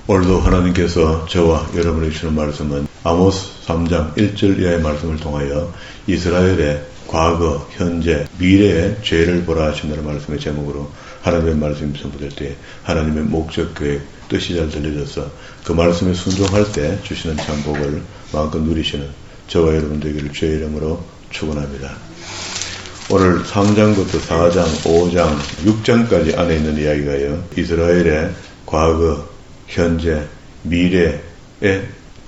오늘도 하나님께서 저와 여러분에게 주는 말씀은 아모스 3장 1절 이하의 말씀을 통하여 이스라엘의 과거, 현재, 미래의 죄를 보라 하신다는 말씀의 제목으로 하나님의 말씀이 선포될 때 하나님의 목적, 계획, 뜻이 잘 들려져서 그 말씀에 순종할 때 주시는 참복을 마음껏 누리시는 저와 여러분 되기를 주의 이름으로 축원합니다. 오늘 3장부터 4장, 5장, 6장까지 안에 있는 이야기가요. 이스라엘의 과거, 현재, 미래의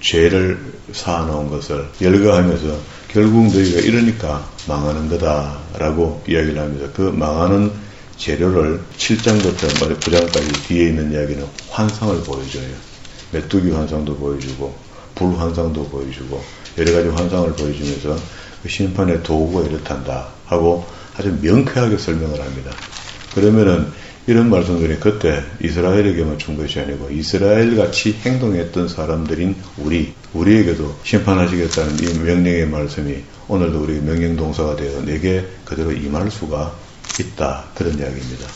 죄를 쌓아놓은 것을 열거하면서 결국 너희가 이러니까 망하는 거다라고 이야기를 합니다. 그 망하는 재료를 7장부터 9장까지 뒤에 있는 이야기는 환상을 보여줘요. 메뚜기 환상도 보여주고 불 환상도 보여주고 여러 가지 환상을 보여주면서 그 심판의 도구가 이렇단다 하고 아주 명쾌하게 설명을 합니다. 그러면은 이런 말씀들이 그때 이스라엘에게만 준 것이 아니고 이스라엘같이 행동했던 사람들인 우리에게도 심판하시겠다는 이 명령의 말씀이 오늘도 우리 명령동사가 되어 내게 그대로 임할 수가 있다. 그런 이야기입니다.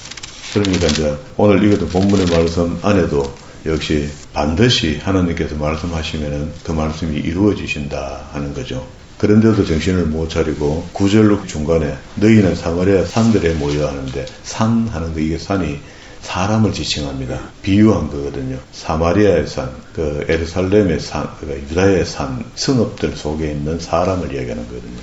그러니까 이제 오늘 이것도 본문의 말씀 안에도 역시 반드시 하나님께서 말씀하시면은 그 말씀이 이루어지신다 하는 거죠. 그런데도 정신을 못 차리고 9절 중간에 너희는 사마리아 산들에 모여 하는데 산 하는 거 이게 산이 사람을 지칭합니다. 비유한 거거든요. 사마리아의 산, 그 예루살렘의 산, 그러니까 유다의 산, 성읍들 속에 있는 사람을 이야기하는 거거든요.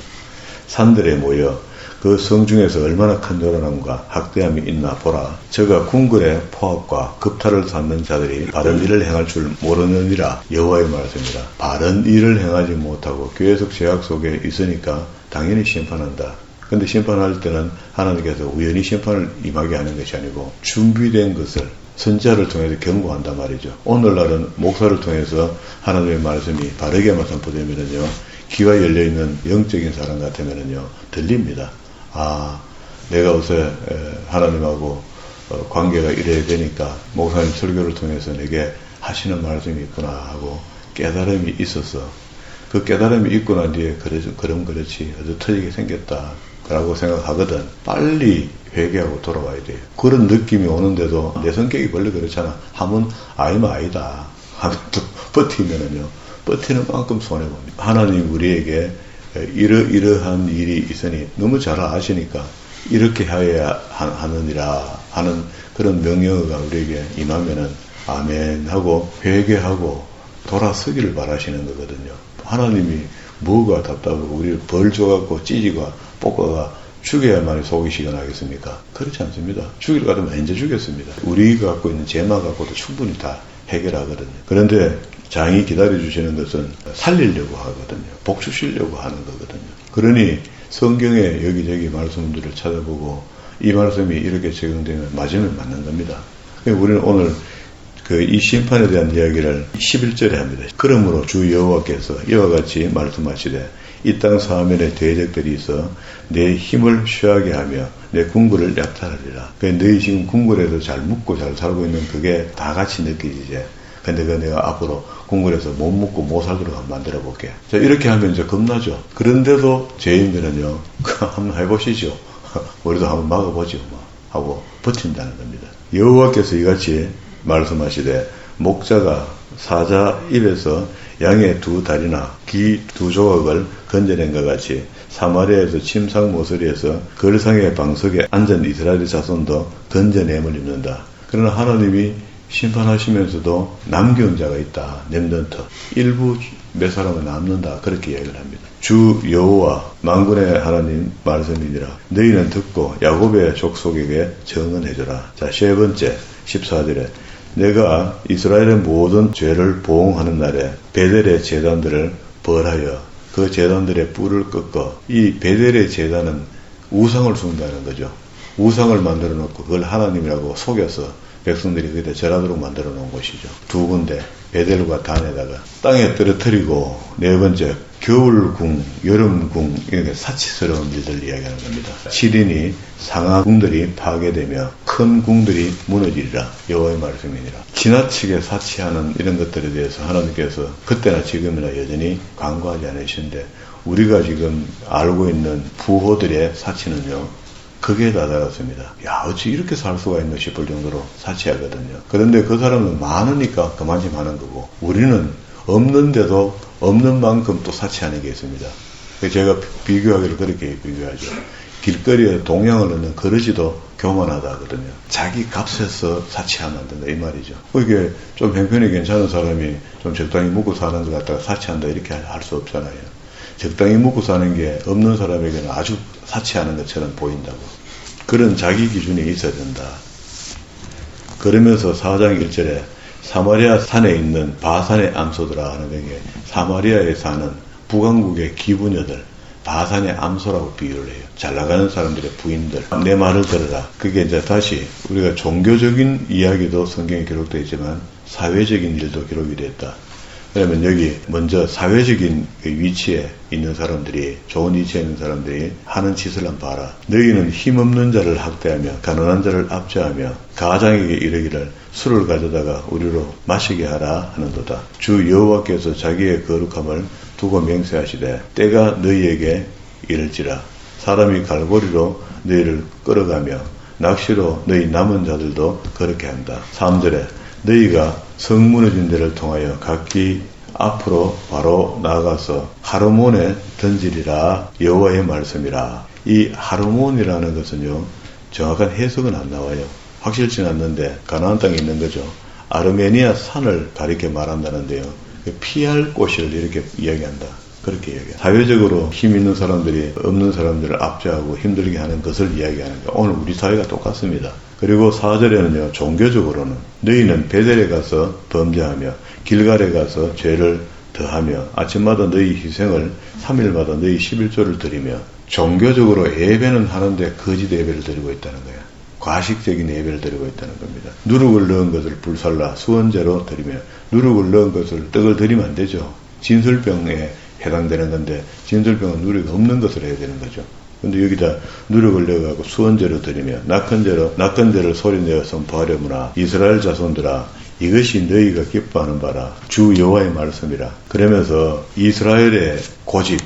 산들에 모여 그 성중에서 얼마나 큰 요란함과 학대함이 있나 보라. 저가 궁궐의 포악과 급탈을 쌓는 자들이 바른 일을 행할 줄 모르느니라. 여호와의 말씀이라. 바른 일을 행하지 못하고 교회적 제약 속에 있으니까 당연히 심판한다. 근데 심판할 때는 하나님께서 우연히 심판을 임하게 하는 것이 아니고 준비된 것을 선지자를 통해서 경고한단 말이죠. 오늘날은 목사를 통해서 하나님의 말씀이 바르게만 선포되면은요, 귀가 열려있는 영적인 사람 같으면은요, 들립니다. 아, 내가 요새 하나님하고 관계가 이래야 되니까 목사님 설교를 통해서 내게 하시는 말씀이 있구나 하고 깨달음이 있어서 그 깨달음이 있고 난 뒤에 그럼 그렇지 어디 터지게 생겼다 라고 생각하거든. 빨리 회개하고 돌아와야 돼요. 그런 느낌이 오는데도 내 성격이 원래 그렇잖아. 하면 아니면 아니다 하면 또 버티면은요, 버티는 만큼 손해봅니다. 하나님 우리에게 이러한 일이 있으니 너무 잘 아시니까 이렇게 해야 하느니라 하는 그런 명령어가 우리에게 임하면은 아멘 하고 회개하고 돌아서기를 바라시는 거거든요. 하나님이 뭐가 답답하고 우리를 벌 줘갖고 찌지고 볶아가 죽여야만이 속이 시원하겠습니까? 그렇지 않습니다. 죽일 것 같으면 언제 죽였습니다. 우리가 갖고 있는 죄만 갖고도 충분히 다 해결하거든요. 그런데 장이 기다려주시는 것은 살리려고 하거든요. 복 주시려고 하는 거거든요. 그러니 성경의 여기저기 말씀들을 찾아보고 이 말씀이 이렇게 적용되면 맞으면 맞는 겁니다. 우리는 오늘 이 심판에 대한 이야기를 11절에 합니다. 그러므로 주 여호와께서 이와 같이 말씀하시되 이 땅 사면에 대적들이 있어 내 힘을 취하게 하며 내 궁궐을 약탈하리라. 너희 지금 궁궐에서 잘 묵고 잘 살고 있는 그게 다 같이 느끼지지. 근데 내가 앞으로 궁궐에서 못 묵고 못 살도록 한번 만들어 볼게. 자, 이렇게 하면 이제 겁나죠. 그런데도 죄인들은요, 한번 해보시죠. 우리도 한번 막아보죠. 하고 버틴다는 겁니다. 여호와께서 이같이 말씀하시되 목자가 사자 입에서 양의 두 다리나 귀 두 조각을 건져낸 것 같이 사마리아에서 침상 모서리에서 걸상의 방석에 앉은 이스라엘 자손도 건져냄을 입는다. 그러나 하나님이 심판하시면서도 남겨온 자가 있다. 렘넌트. 일부 몇 사람은 남는다. 그렇게 이야기를 합니다. 주 여호와 만군의 하나님 말씀이니라. 너희는 듣고 야곱의 족속에게 정언해줘라. 자, 세 번째 14절에 내가 이스라엘의 모든 죄를 보응하는 날에 베델의 제단들을 벌하여 그 제단들의 뿔을 꺾어. 이 베델의 제단은 우상을 숭배하는 거죠. 우상을 만들어 놓고 그걸 하나님이라고 속여서 백성들이 그때 절하도록 만들어 놓은 곳이죠. 두 군데 베델과 단에다가 땅에 떨어뜨리고, 네 번째 겨울궁, 여름궁, 이렇게 사치스러운 일들 이야기하는 겁니다. 7인이 상하궁들이 파괴되며 큰 궁들이 무너지리라. 여호와의 말씀이니라. 지나치게 사치하는 이런 것들에 대해서 하나님께서 그때나 지금이나 여전히 간과하지 않으시는데 우리가 지금 알고 있는 부호들의 사치는요, 극에 다다랐습니다. 야, 어찌 이렇게 살 수가 있나 싶을 정도로 사치하거든요. 그런데 그 사람은 많으니까 그만큼 하는 거고, 우리는 없는데도 없는 만큼 또 사치하는 게 있습니다. 제가 비교하기를 그렇게 비교하죠. 길거리에 동양을 넣는 그릇이도 교만하다 하거든요. 자기 값에서 사치하면 안 된다 이 말이죠. 이게 좀 형편이 괜찮은 사람이 좀 적당히 먹고 사는 것 갖다가 사치한다 이렇게 할 수 없잖아요. 적당히 먹고 사는 게 없는 사람에게는 아주 사치하는 것처럼 보인다고. 그런 자기 기준이 있어야 된다. 그러면서 4장 1절에 사마리아 산에 있는 바산의 암소들아 하는 게 사마리아에 사는 북왕국의 기부녀들, 바산의 암소라고 비유를 해요. 잘 나가는 사람들의 부인들. 내 말을 들어라. 그게 이제 다시 우리가 종교적인 이야기도 성경에 기록되어 있지만 사회적인 일도 기록이 됐다. 그러면 여기 먼저 사회적인 위치에 있는 사람들이, 좋은 위치에 있는 사람들이 하는 짓을 한번 봐라. 너희는 힘없는 자를 학대하며 가난한 자를 압제하며 가장에게 이르기를 술을 가져다가 우리로 마시게 하라 하는도다. 주 여호와께서 자기의 거룩함을 두고 맹세하시되 때가 너희에게 이를지라. 사람이 갈고리로 너희를 끌어가며 낚시로 너희 남은 자들도 그렇게 한다. 3절에 너희가 성 무너진 데를 통하여 각기 앞으로 바로 나아가서 하르몬에 던지리라. 여호와의 말씀이라. 이 하르몬이라는 것은요, 정확한 해석은 안 나와요. 확실치는 않는데 가나안 땅에 있는 거죠. 아르메니아 산을 가리켜 말한다는데요. 피할 곳을 이렇게 이야기한다. 그렇게 이야기해요. 사회적으로 힘 있는 사람들이 없는 사람들을 압제하고 힘들게 하는 것을 이야기하는 거예요. 오늘 우리 사회가 똑같습니다. 그리고 4절에는요, 종교적으로는 너희는 베델에 가서 범죄하며 길갈에 가서 죄를 더하며 아침마다 너희 희생을 3일마다 너희 11조를 드리며 종교적으로 예배는 하는데 거짓 예배를 드리고 있다는 거예요. 과식적인 예배를 드리고 있다는 겁니다. 누룩을 넣은 것을 불살라 수원제로 드리며 누룩을 넣은 것을 떡을 드리면 안 되죠. 진설병에 해당되는 건데 진설병은 누룩이 없는 것을 해야 되는 거죠. 근데 여기다 누룩을 넣어가고 수원제로 드리며 낙헌제를 소리내어 선포하려무나 이스라엘 자손들아 이것이 너희가 기뻐하는 바라 주 여호와의 말씀이라. 그러면서 이스라엘의 고집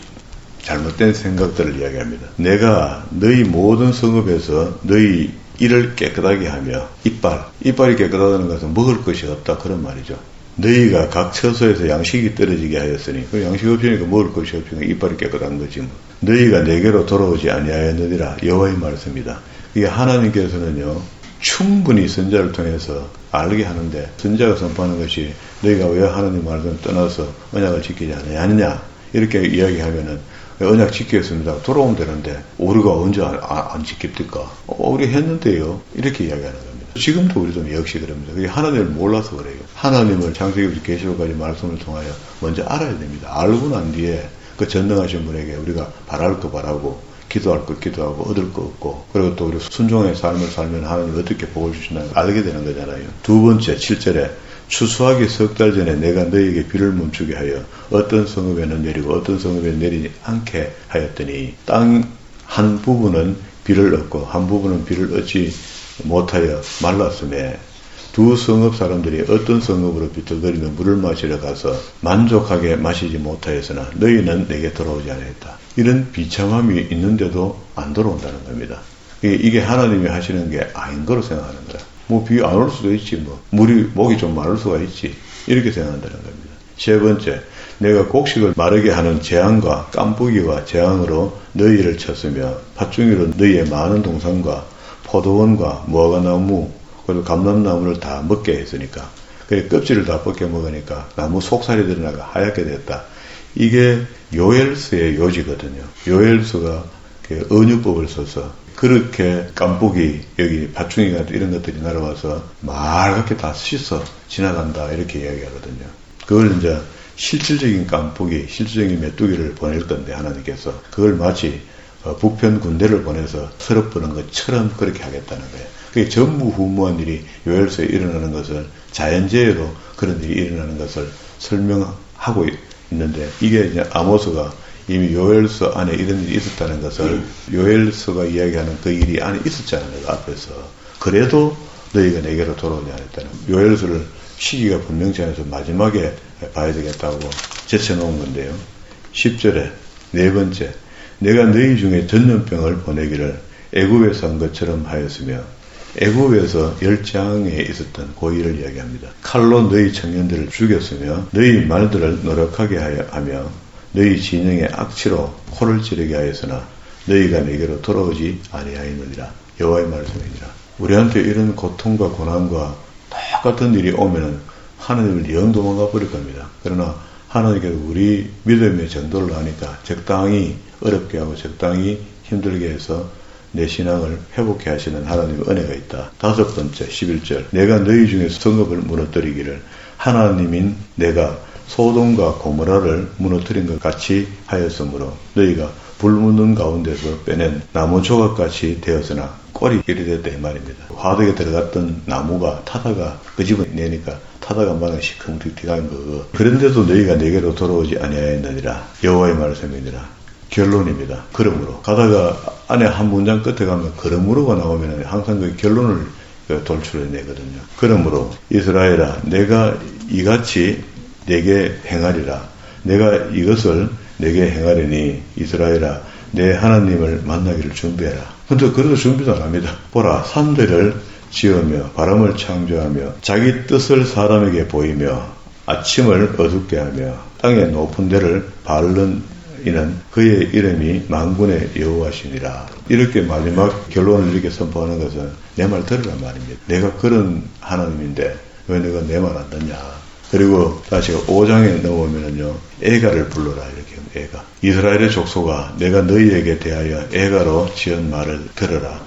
잘못된 생각들을 이야기합니다. 내가 너희 모든 성읍에서 너희 이를 깨끗하게 하며 이빨이 깨끗하다는 것은 먹을 것이 없다 그런 말이죠. 너희가 각 처소에서 양식이 떨어지게 하였으니 그 양식 없으니까 먹을 것이 없으니까 이빨이 깨끗한 거지 뭐. 너희가 내게로 돌아오지 아니하였느니라 여호와의 말씀이다. 이게 하나님께서는요 충분히 선자를 통해서 알게 하는데 선자가 선포하는 것이 너희가 왜 하나님 말씀을 떠나서 언약을 지키지 않느냐 이렇게 이야기하면은 언약 지키겠습니다. 돌아오면 되는데 우리가 언제 안 지킵니까? 우리 했는데요. 이렇게 이야기하는 겁니다. 지금도 우리도 역시 그럽니다. 그게 하나님을 몰라서 그래요. 하나님을 창세기부터 계시록까지 말씀을 통하여 먼저 알아야 됩니다. 알고 난 뒤에 그 전능하신 분에게 우리가 바랄 거 바라고 기도할 거 기도하고 얻을 거 얻고 그리고 또 우리 순종의 삶을 살면 하나님 어떻게 복을 주시나 알게 되는 거잖아요. 두 번째 7절에 추수하기 석 달 전에 내가 너희에게 비를 멈추게 하여 어떤 성읍에는 내리고 어떤 성읍에 내리지 않게 하였더니 땅 한 부분은 비를 얻고 한 부분은 비를 얻지 못하여 말랐음에 두 성읍 사람들이 어떤 성읍으로 비틀거리며 물을 마시러 가서 만족하게 마시지 못하였으나 너희는 내게 돌아오지 않았다. 이런 비참함이 있는데도 안 돌아온다는 겁니다. 이게 하나님이 하시는 게 아닌 거로 생각하는 거야. 뭐 비 안 올 수도 있지 뭐 목이 좀 마를 수가 있지 이렇게 생각한다는 겁니다. 세 번째, 내가 곡식을 마르게 하는 재앙과 깐부기와 재앙으로 너희를 쳤으며 팥중이로 너희의 많은 동산과 포도원과 무화과나무 그리고 감람나무를 다 먹게 했으니까 그래 껍질을 다 벗겨 먹으니까 나무 속살이 드러나가 하얗게 됐다. 이게 요엘서의 요지거든요. 요엘서가 언유법을 써서 그렇게 깐부기 여기 팥중이가 이런 것들이 날아와서 말갛게 다 씻어 지나간다 이렇게 이야기하거든요. 그걸 이제 실질적인 깐부기, 실질적인 메뚜기를 보낼 건데 하나님께서 그걸 마치 북편 군대를 보내서 서럽보는 것처럼 그렇게 하겠다는 거예요. 그게 전무후무한 일이 요엘서에 일어나는 것을 자연재해로 그런 일이 일어나는 것을 설명하고 있는데 이게 이제 아모스가 이미 요엘서 안에 이런 일이 있었다는 것을 요엘서가 이야기하는 그 일이 안에 있었잖아요. 앞에서. 그래도 너희가 내게로 돌아오지 않았다는 요엘서를 시기가 분명치 않아서 마지막에 봐야 되겠다고 제쳐놓은 건데요. 10절에 네 번째 내가 너희 중에 전염병을 보내기를 애굽에서 한 것처럼 하였으며 애굽에서 열장에 있었던 고의를 이야기합니다. 칼로 너희 청년들을 죽였으며 너희 말들을 노력하게 하며 너희 진영의 악취로 코를 찌르게 하였으나 너희가 내게로 돌아오지 아니하였느니라. 여호와의 말씀이니라. 우리한테 이런 고통과 고난과 똑같은 일이 오면은 하나님을 영 도망가 버릴 겁니다. 그러나 하나님께서 우리 믿음의 정도를 아니까 적당히 어렵게 하고 적당히 힘들게 해서 내 신앙을 회복해 하시는 하나님의 은혜가 있다. 5번째 11절 내가 너희 중에 성읍을 무너뜨리기를 하나님인 내가 소돔과 고모라를 무너뜨린 것 같이 하였으므로 너희가 불 묻는 가운데서 빼낸 나무 조각같이 되었으나 꼴이 이리 됐다 이 말입니다. 화덕에 들어갔던 나무가 타다가 끄집어내니까 타다가 마당 시큰둥한 거. 그런데도 너희가 내게로 돌아오지 아니하였느니라. 여호와의 말씀이니라. 결론입니다. 그러므로 가다가 안에 한 문장 끝에 가면 그러므로가 나오면 항상 그 결론을 돌출해내거든요. 그러므로 이스라엘아 내가 이같이 내게 행하리라. 내가 이것을 내게 행하리니 이스라엘아 내 하나님을 만나기를 준비해라. 근데 그래도 준비도 안 합니다. 보라 산들을 지으며 바람을 창조하며 자기 뜻을 사람에게 보이며 아침을 어둡게 하며 땅의 높은 데를 바르는 이는 그의 이름이 만군의 여호와시니라. 이렇게 마지막 결론을 이렇게 선포하는 것은 내 말 들으란 말입니다. 내가 그런 하나님인데 왜 내가 내 말 안 듣냐. 그리고 다시 5장에 넘어오면은요 애가를 불러라 이렇게 합니다. 애가 이스라엘의 족속아 내가 너희에게 대하여 애가로 지은 말을 들어라.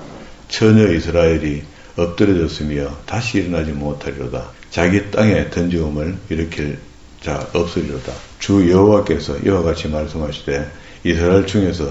처녀 이스라엘이 엎드려졌으며 다시 일어나지 못하리로다. 자기 땅에 던지움을 일으킬 자 없으리로다. 주 여호와께서 이와 같이 말씀하시되 이스라엘 중에서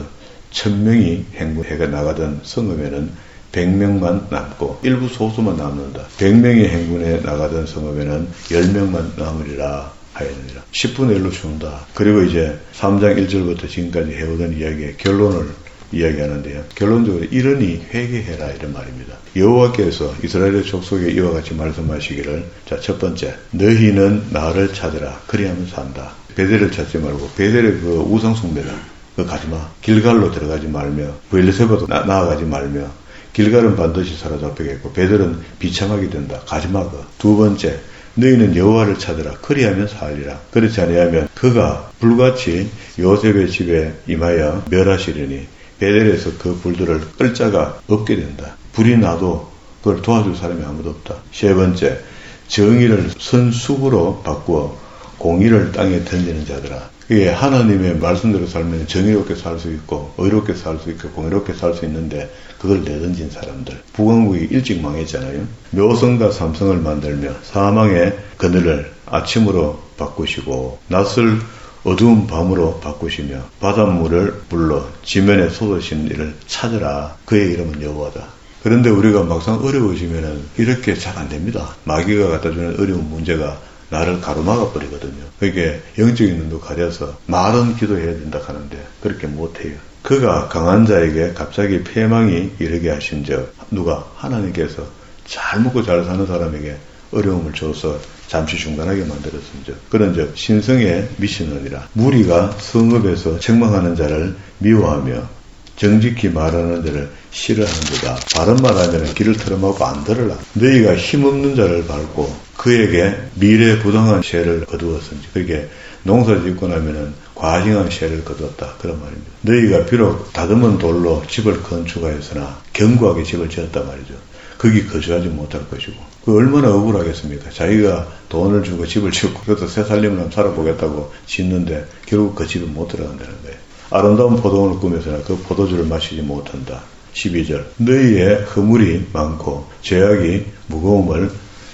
1000명이 행군해가 나가던 성읍에는 100명만 남고 일부 소수만 남는다. 100명이 행군에 나가던 성읍에는 10명만 남으리라 하였느니라. 10분의 1로 죽는다. 그리고 이제 3장 1절부터 지금까지 해오던 이야기의 결론을 이야기하는데요. 결론적으로 이러니 회개해라 이런 말입니다. 여호와께서 이스라엘의 족속에 이와 같이 말씀하시기를 자 첫 번째 너희는 나를 찾으라 그리하면 산다. 베델을 찾지 말고 베델의 그 우상숭배다. 그거 가지마. 길갈로 들어가지 말며 브엘세바도 나아가지 말며 길갈은 반드시 사로잡히겠고 베델은 비참하게 된다. 가지마. 두 번째 너희는 여호와를 찾으라 그리하면 살리라. 그렇지 아니하면 그가 불같이 요셉의 집에 임하여 멸하시리니 베델에서 그 불들을 끌 자가 없게 된다. 불이 나도 그걸 도와줄 사람이 아무도 없다. 세 번째, 정의를 선숙으로 바꾸어 공의를 땅에 던지는 자들아. 이게 하나님의 말씀대로 살면 정의롭게 살 수 있고 의롭게 살 수 있고 공의롭게 살 수 있는데 그걸 내던진 사람들. 북왕국이 일찍 망했잖아요. 묘성과 삼성을 만들며 사망의 그늘을 아침으로 바꾸시고 낯을 어두운 밤으로 바꾸시며 바닷물을 불러 지면에 쏟으시는 이를 찾으라. 그의 이름은 여호와다. 그런데 우리가 막상 어려워지면은 이렇게 잘 안 됩니다. 마귀가 갖다주는 어려운 문제가 나를 가로막아 버리거든요. 그게 영적인 눈도 가려서 말은 기도해야 된다 하는데 그렇게 못해요. 그가 강한 자에게 갑자기 패망이 이르게 하신즉 누가 하나님께서 잘 먹고 잘 사는 사람에게 어려움을 줘서 잠시 중단하게 만들었은즉 그런즉 신성에 미치느니라. 무리가 성읍에서 책망하는 자를 미워하며 정직히 말하는 자를 싫어하는도다. 바른 말하면 길을 틀어막고 안 들으라. 너희가 힘없는 자를 밟고 그에게 미래 부당한 세를 거두었은지 그게 농사 짓고 나면은 과징한 세를 거두었다. 그런 말입니다. 너희가 비록 다듬은 돌로 집을 건축하였으나 견고하게 집을 지었단 말이죠. 거기 거주하지 못할 것이고 그 얼마나 억울하겠습니까? 자기가 돈을 주고 집을 짓고 그것도 새 살림을 한번 살아보겠다고 짓는데 결국 그 집에 못 들어간다는 거예요. 아름다운 포도원을 꾸며서나 그 포도주를 마시지 못한다. 12절 너희의 허물이 많고 죄악이 무거움을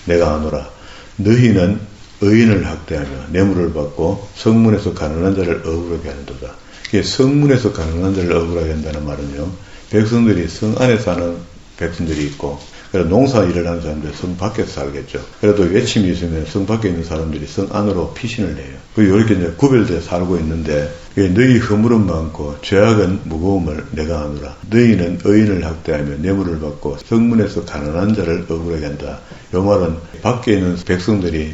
내가 아노라. 너희는 의인을 학대하며 뇌물을 받고 성문에서 가난한 자를 억울하게 하는도다. 이게 성문에서 가난한 자를 억울하게 한다는 말은요. 백성들이 성 안에 사는 백성들이 있고 그래서 농사 일을 하는 사람들이 성 밖에서 살겠죠. 그래도 외침이 있으면 성 밖에 있는 사람들이 성 안으로 피신을 내요. 그리고 이렇게 이제 구별되어 살고 있는데 너희 허물은 많고 죄악은 무거움을 내가 아노라. 너희는 의인을 학대하며 뇌물을 받고 성문에서 가난한 자를 억울하게 한다. 이 말은 밖에 있는 백성들이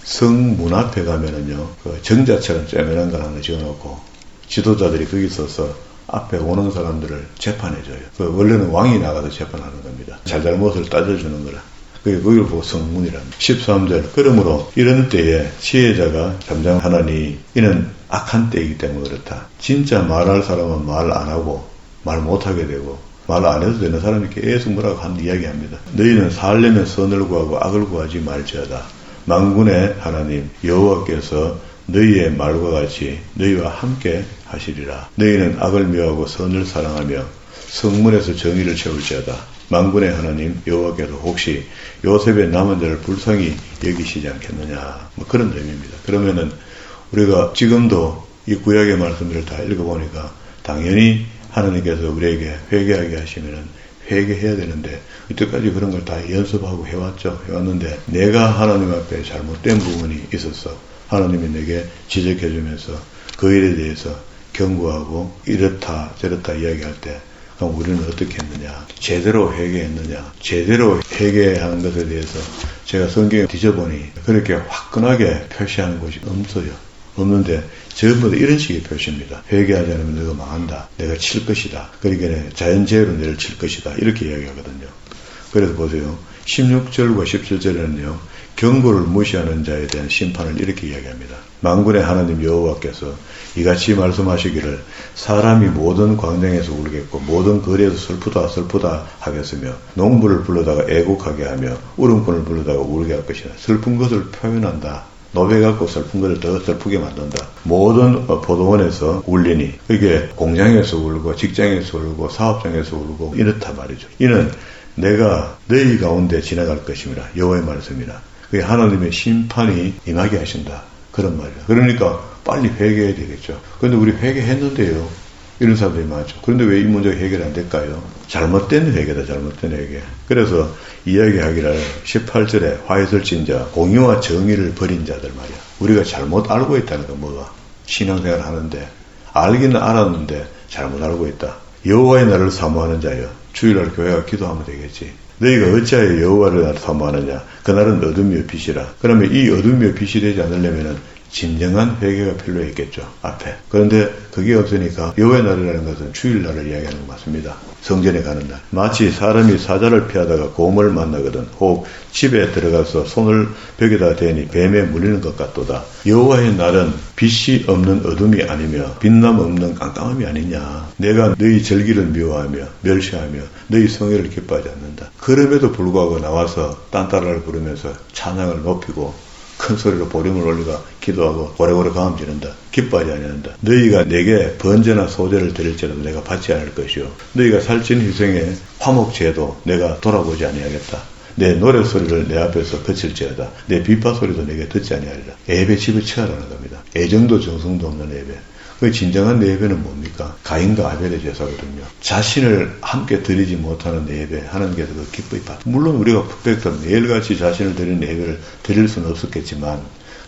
성 문 앞에 가면은요 그 정자처럼 쬐매난 걸 하나 지어놓고 지도자들이 거기 서서 앞에 오는 사람들을 재판해줘요. 원래는 왕이 나가서 재판하는 겁니다. 잘잘못을 따져주는 거라. 그게 그걸 보고 성문이랍니다. 13절. 그러므로 이런 때에 지혜자가 잠잠하나니 이는 악한 때이기 때문에 그렇다. 진짜 말할 사람은 말 안 하고 말 못하게 되고 말 안 해도 되는 사람이 계속 뭐라고 한 이야기합니다. 너희는 살려면 선을 구하고 악을 구하지 말지어다. 만군의 하나님 여호와께서 너희의 말과 같이 너희와 함께 하시리라. 너희는 악을 미워하고 선을 사랑하며 성문에서 정의를 채울지어다. 만군의 하나님 여호와께서 혹시 요셉의 남은 자를 불쌍히 여기시지 않겠느냐. 뭐 그런 의미입니다. 그러면은 우리가 지금도 이 구약의 말씀들을 다 읽어보니까 당연히 하나님께서 우리에게 회개하게 하시면은 회개해야 되는데 이때까지 그런 걸 다 연습하고 해왔는데 내가 하나님 앞에 잘못된 부분이 있었어. 하나님이 내게 지적해주면서 그 일에 대해서 경고하고 이렇다 저렇다 이야기할 때 그럼 우리는 어떻게 했느냐? 제대로 회개했느냐? 제대로 회개하는 것에 대해서 제가 성경에 뒤져보니 그렇게 화끈하게 표시하는 것이 없는데 전부 다 이런 식의 표시입니다. 회개하지 않으면 너가 망한다. 내가 칠 것이다. 그러니까 자연재해로 너를 칠 것이다. 이렇게 이야기하거든요. 그래서 보세요. 16절과 17절에는요. 경고를 무시하는 자에 대한 심판을 이렇게 이야기합니다. 만군의 하나님 여호와께서 이같이 말씀하시기를 사람이 모든 광장에서 울겠고 모든 거리에서 슬프다 하겠으며 농부를 불러다가 애곡하게 하며 울음꾼을 불러다가 울게 할 것이다. 슬픈 것을 표현한다. 노래갖고 슬픈 것을 더 슬프게 만든다. 모든 포도원에서 울리니 이게 공장에서 울고 직장에서 울고 사업장에서 울고 이렇다 말이죠. 이는 내가 너희 가운데 지나갈 것입니다. 여호와의 말씀이라. 그게 하나님의 심판이 임하게 하신다. 그런 말이야. 그러니까 빨리 회개해야 되겠죠. 그런데 우리 회개했는데요. 이런 사람들이 많죠. 그런데 왜 이 문제가 해결 안 될까요? 잘못된 회개다. 잘못된 회개. 그래서 이야기하기를 18절에 화해설진자 공의와 정의를 버린 자들 말이야. 우리가 잘못 알고 있다는 건 뭐가? 신앙생활 하는데 알기는 알았는데 잘못 알고 있다. 여호와의 날을 사모하는 자여 주일날 교회가 기도하면 되겠지. 너희가 어찌하여 여호와의 날을 사모하느냐? 그날은 어둠이요 빛이라. 그러면 이 어둠이요 빛이 되지 않으려면은 진정한 회개가 필요했겠죠. 앞에. 그런데 그게 없으니까 여호와의 날이라는 것은 주일날을 이야기하는 것 같습니다. 성전에 가는 날. 마치 사람이 사자를 피하다가 곰을 만나거든 혹 집에 들어가서 손을 벽에다 대니 뱀에 물리는 것 같도다. 여호와의 날은 빛이 없는 어둠이 아니며 빛남 없는 깜깜함이 아니냐. 내가 너희 절기를 미워하며 멸시하며 너희 성회를 기뻐하지 않는다. 그럼에도 불구하고 나와서 딴따라를 부르면서 찬양을 높이고 큰 소리로 보림을 올리고 기도하고 오래오래 가음 지른다. 기뻐하지 아니한다. 너희가 내게 번제나 소제를 드릴지라도 내가 받지 않을 것이요. 너희가 살찐 희생에 화목제도 내가 돌아보지 아니하겠다. 내 노래소리를 내 앞에서 거칠지어다. 내 비파 소리도 내게 듣지 아니하리라. 예배 집어치우라는 겁니다. 애정도 정성도 없는 예배. 그 진정한 예배는 뭡니까? 가인과 아벨의 제사거든요. 자신을 함께 드리지 못하는 예배 하나님께서 그 기쁘게 받. 물론 우리가 perfect 매일같이 자신을 드리는 예배를 드릴 수는 없었겠지만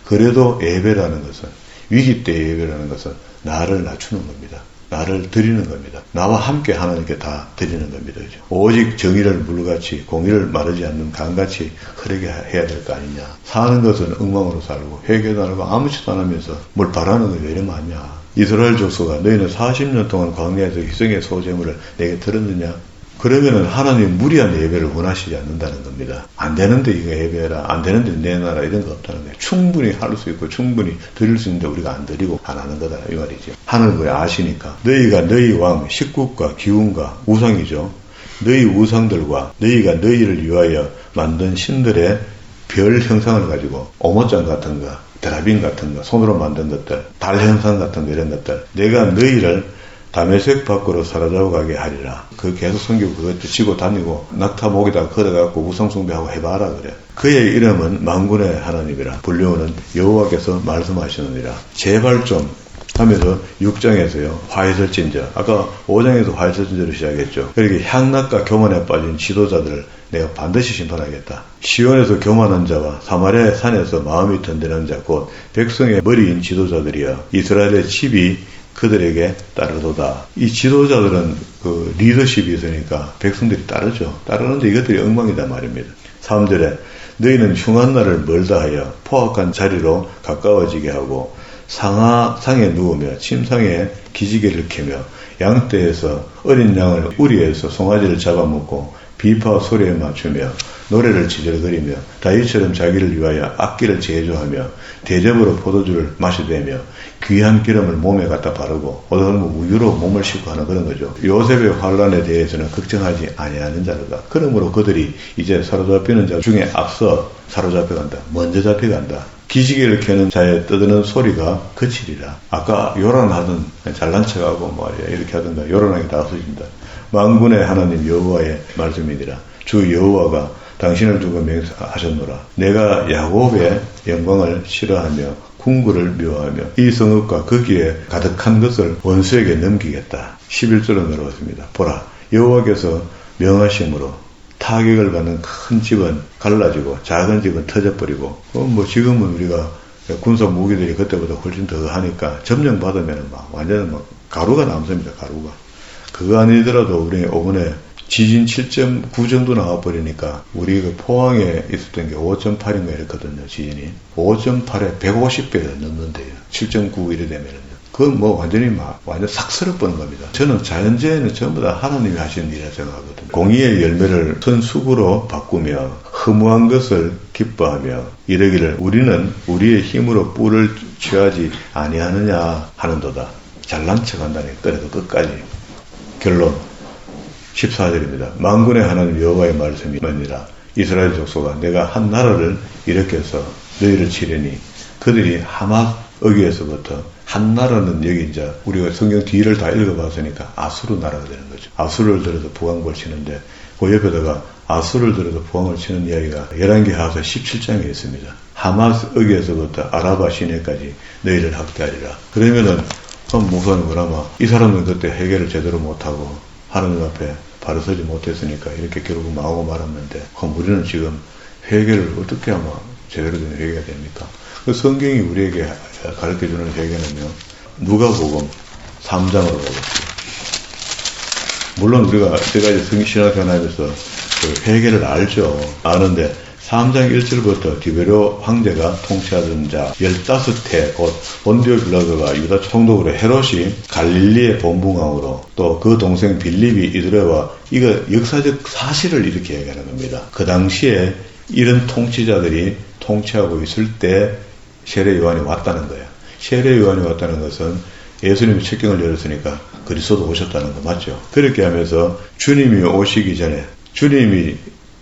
그래도 예배라는 것은 위기 때 예배라는 것은 나를 낮추는 겁니다. 나를 드리는 겁니다. 나와 함께 하나님께 다 드리는 겁니다. 그죠? 오직 정의를 물같이 공의를 마르지 않는 강같이 흐르게 해야 될 거 아니냐. 사는 것은 엉망으로 살고 회개도 안 하고 아무것도 안 하면서 뭘 바라는 거 왜 이래 많냐. 이스라엘 족속아 너희는 40년 동안 광야에서 희생의 소제물을 내게 들었느냐? 그러면은 하나님 무리한 예배를 원하시지 않는다는 겁니다. 안 되는데 이거 예배해라. 안 되는데 내놔라. 이런 거 없다는 거예요. 충분히 할 수 있고 충분히 드릴 수 있는데 우리가 안 드리고 안 하는 거다. 이 말이죠. 하는 걸 아시니까. 너희가 너희 왕 식국과 기운과 우상이죠. 너희 우상들과 너희가 너희를 위하여 만든 신들의 별 형상을 가지고 오모짱 같은 거 드라빈 같은 거, 손으로 만든 것들, 달 형상 같은 거 이런 것들. 내가 너희를 다메섹 밖으로 사로잡아 가게 하리라. 그 계속 성경 그것도 치고 다니고 낙타 목에다가 걸어갖고 우상숭배하고 해봐라 그래. 그의 이름은 만군의 하나님이라 불리우는 여호와께서 말씀하시느니라. 제발 좀 하면서 6장에서요. 화해설진저. 아까 5장에서 화해설진저로 시작했죠. 그렇게 향락과 교만에 빠진 지도자들을 내가 반드시 심판하겠다. 시온에서 교만한 자와 사마리아의 산에서 마음이 든든한 자 곧 백성의 머리인 지도자들이여 이스라엘의 칩이 그들에게 따르도다. 이 지도자들은 그 리더십이 있으니까 백성들이 따르죠. 따르는데 이것들이 엉망이다 말입니다. 3절에 너희는 흉한 날을 멀다 하여 포악한 자리로 가까워지게 하고 상에 누우며 침상에 기지개를 켜며 양떼에서 어린 양을 우리에서 송아지를 잡아먹고 비파 소리에 맞추며 노래를 지저거리며 다윗처럼 자기를 위하여 악기를 제조하며 대접으로 포도주를 마시되며 귀한 기름을 몸에 갖다 바르고 오동무 우유로 몸을 씻고 하는 그런 거죠. 요셉의 환란에 대해서는 걱정하지 아니하는 자로다. 그러므로 그들이 이제 사로잡히는 자 중에 앞서 사로잡혀간다. 먼저 잡혀간다. 기지개를 켜는 자의 떠드는 소리가 그치리라. 아까 요란하던 잘난 척하고 말이야 이렇게 하던가 요란하게 다 없어진다. 만군의 하나님 여호와의 말씀이니라. 주 여호와가 당신을 두고 맹세하셨노라. 내가 야곱의 영광을 싫어하며 궁궐을 묘하며 이 성읍과 거기에 가득한 것을 원수에게 넘기겠다. 11절로 내려왔습니다. 보라, 여호와께서 명하심으로 타격을 받는 큰 집은 갈라지고 작은 집은 터져버리고 지금은 우리가 군사 무기들이 그때보다 훨씬 더 하니까 점령 받으면 막 완전 막 가루가 남습니다. 가루가. 그거 아니더라도 우리 오번에 지진 7.9 정도 나와버리니까 우리 그 포항에 있었던 게 5.8인가 이랬거든요. 지진이 5.8에 150배가 넘는데요. 7.9 이래 되면은요. 그건 완전히 완전 삭스럽버는 겁니다. 저는 자연재해는 전부 다 하나님이 하시는 일이라 생각하거든요. 공의의 열매를 선수구로 바꾸며 허무한 것을 기뻐하며 이러기를 우리는 우리의 힘으로 뿔을 취하지 아니하느냐 하는도다. 잘난 척한다니 그래도 끝까지. 결론 14절입니다. 만군의 하나님 여호와의 말씀이 뭐니라. 이스라엘 족속아 내가 한 나라를 일으켜서 너희를 치려니 그들이 하맛 어귀에서부터 한 나라는 여기 이제 우리가 성경 뒤를 다 읽어봤으니까 아수르 나라가 되는 거죠. 아수르를 들어서 부강벌 치는데 그 옆에다가 아수르를 들어서 부강을 치는 이야기가 열왕기하서 17장에 있습니다. 하맛 어귀에서부터 아라바 시내까지 너희를 학대하리라. 그러면은 목사님 그나마 이 사람은 그때 해결을 제대로 못하고 하나님 앞에 바로 서지 못했으니까 이렇게 결국 망하고 말았는데 그럼 우리는 지금 회개를 어떻게 하면 제대로 된 회개가 됩니까? 그 성경이 우리에게 가르쳐주는 회개는요. 누가복음 3장으로 가겠습니다. 물론 우리가 제가 신학생활 하면서 그 회개를 알죠. 아는데 3장 1절부터 디베료 황제가 통치하던 자 15태 곧 본디오 빌라도가 유다 총독으로 헤롯이 갈릴리의 본붕왕으로 또 그 동생 빌립이 이드레와 이거 역사적 사실을 이렇게 얘기하는 겁니다. 그 당시에 이런 통치자들이 통치하고 있을 때 세례 요한이 왔다는 거예요. 세례 요한이 왔다는 것은 예수님이 책경을 열었으니까 그리스도도 오셨다는 거 맞죠? 그렇게 하면서 주님이 오시기 전에 주님이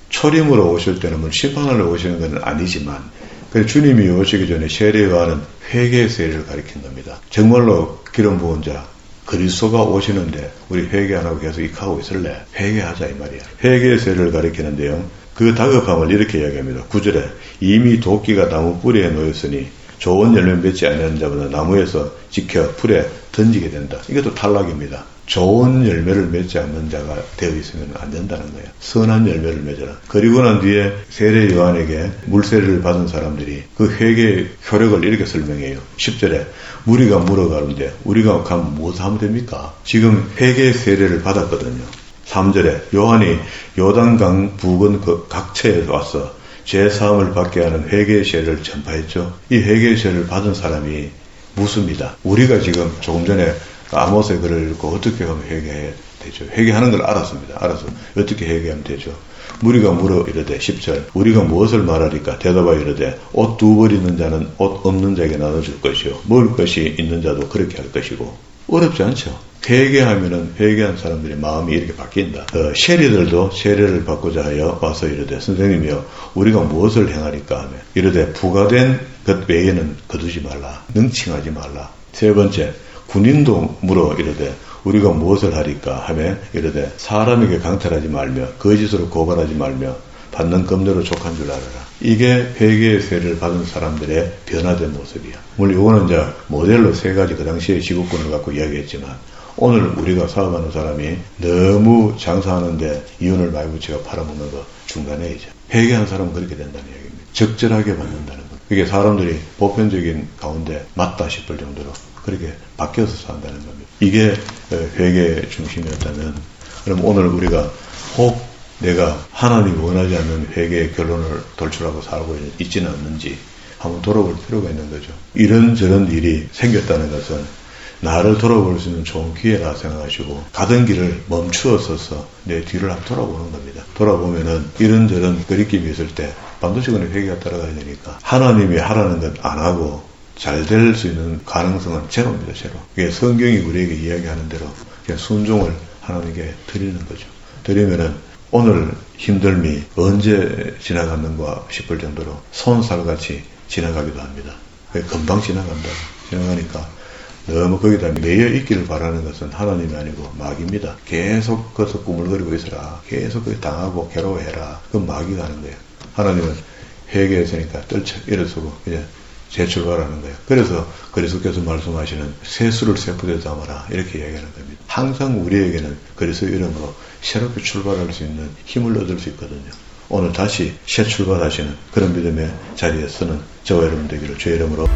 초림으로 오실 때는 뭐 심판하러 오시는 건 아니지만 주님이 오시기 전에 세례 요한은 회개의 세례를 가리킨 겁니다. 정말로 기름 부은 자 그리스도가 오시는데 우리 회개 안 하고 계속 익하고 있을래? 회개하자 이 말이야. 회개의 세례를 가리키는데요. 그 다급함을 이렇게 이야기합니다. 9절에 이미 도끼가 나무 뿌리에 놓였으니 좋은 열매 맺지 않는 자보다 나무에서 지켜 풀에 던지게 된다. 이것도 탈락입니다. 좋은 열매를 맺지 않는 자가 되어 있으면 안 된다는 거예요. 선한 열매를 맺어라. 그리고 난 뒤에 세례 요한에게 물세례를 받은 사람들이 그 회개의 효력을 이렇게 설명해요. 10절에 무리가 물어가는데 우리가 가면 무엇을 하면 됩니까? 지금 회개의 세례를 받았거든요. 3절에 요한이 요단강 부근 그 각처에서 와서 죄사함을 받게 하는 회개의 세례를 전파했죠. 이 회개의 세례를 받은 사람이 묻습니다. 우리가 지금 조금 전에 아모스의 글을 읽고 어떻게 하면 회개해야 되죠? 회개하는 걸 알았습니다. 알아서 어떻게 회개하면 되죠? 무리가 물어 이르되 10절 우리가 무엇을 말하리까? 대답하여 이르되 옷 2벌 있는 자는 옷 없는 자에게 나눠줄 것이요 먹을 것이 있는 자도 그렇게 할 것이고 어렵지 않죠? 회개하면은 회개한 사람들의 마음이 이렇게 바뀐다. 세리들도 세례를 받고자 하여 와서 이르되 선생님이여 우리가 무엇을 행하리까 하며 이르되 부과된 것 외에는 거두지 말라. 능칭하지 말라. 세 번째 군인도 물어 이르되 우리가 무엇을 하리까 하며 이르되 사람에게 강탈하지 말며 거짓으로 고발하지 말며 받는 검대로 족한 줄 알아라. 이게 회개의 세례를 받은 사람들의 변화된 모습이야. 물론 이거는 이제 모델로 3가지 그 당시의 지구권을 갖고 이야기했지만 오늘 우리가 사업하는 사람이 너무 장사하는데 이윤을 많이 붙여가 팔아먹는 거 중간에 이제 회개한 사람은 그렇게 된다는 얘기입니다. 적절하게 받는다는 거. 이게 사람들이 보편적인 가운데 맞다 싶을 정도로 그렇게 바뀌어서 산다는 겁니다. 이게 회개의 중심이었다면 그럼 오늘 우리가 혹 내가 하나님이 원하지 않는 회개의 결론을 돌출하고 살고 있지는 않는지 한번 돌아볼 필요가 있는 거죠. 이런저런 일이 생겼다는 것은 나를 돌아볼 수 있는 좋은 기회라 생각하시고 가던 길을 멈추어서서 내 뒤를 한번 돌아보는 겁니다. 돌아보면은 이런저런 거리낌이 있을 때 반드시 그는 회개가 따라가야 되니까 하나님이 하라는 건 안 하고 잘 될 수 있는 가능성은 제로입니다. 제로. 이게 성경이 우리에게 이야기하는 대로 그냥 순종을 하나님께 드리는 거죠. 드리면은 오늘 힘듦이 언제 지나갔는가 싶을 정도로 손살같이 지나가기도 합니다. 금방 지나간다. 지나가니까 너무 거기다 매여 있기를 바라는 것은 하나님이 아니고 마귀입니다. 계속 거기서 꾸물거리고 있어라. 계속 거기 당하고 괴로워해라. 그건 마귀가 하는 거예요. 하나님은 회개했으니까 떨쳐 일어서고 그냥 재출발하는 거예요. 그래서 그리스도께서 말씀하시는 세수를 세포대에 담아라 이렇게 이야기하는 겁니다. 항상 우리에게는 그리스도의 이름으로 새롭게 출발할 수 있는 힘을 얻을 수 있거든요. 오늘 다시 새 출발하시는 그런 믿음의 자리에 서는 저와 여러분 되기를 주의 이름으로